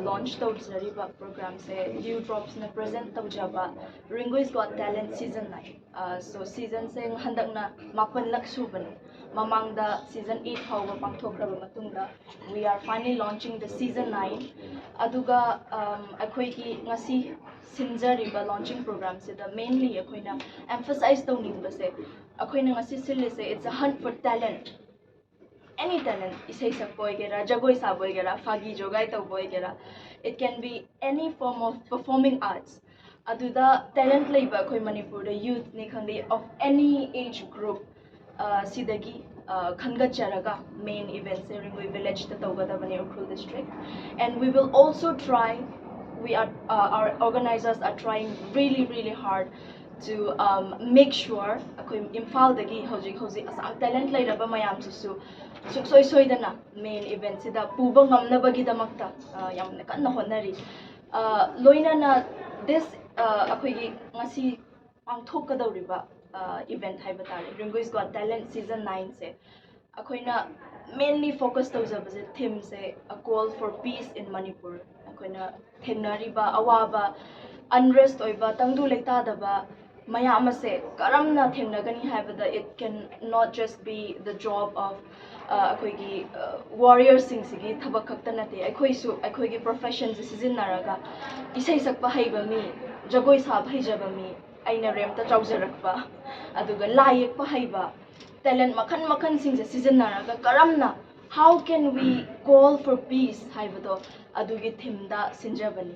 Launch tawjariba program se Dew Drops na present tawjaba Ringui's Got Talent season 9. So season se handakna mapan lak subani. Mamangda season 8 hauba pangthokraba matungda we are finally launching the season 9. Aduga akhoi ki ngasi sinjariba launching program se the mainly akhoina emphasize tawninga se akhoina ngasi sille se it's a hunt for talent. Any talent, isai sakboy gera, jagoi saboy gera, fagi jogai tawboy gera. It can be any form of performing arts. Aduda talent laiba koi Manipur the youth ni khandi of any age group sidagi khanga charaga main events in Ringui village ta tawgada bani Ukhrul district, and we will also try. We are our organizers are trying really hard to make sure akoi Imphal dagi hojik asam talent lairaba mayam su suksoi soidana main event sida puba ngamnabagi damakta yamna kanna honari loinana this akoi ngasi pangthokadawriba event haiba tare Ringui's Got Talent season 9 se akoina mainly focus tawjabase theme se a call for peace in Manipur. Akoina thengnariba awaba unrest oiba tangdu leitadaba mayam ase karamna thengnagani haibada it can not just be the job of akoigi warriors sing sigi thabak khakta nate akoisu akoigi professions sijinnaraga isai sakpa haiba mi jagoi sab haijaba mi aina remta chawjarakba aduga layak pa haiba talent makhan sing se sijinnaraga karamna how can we call for peace haibado adugi theme da sinjabani.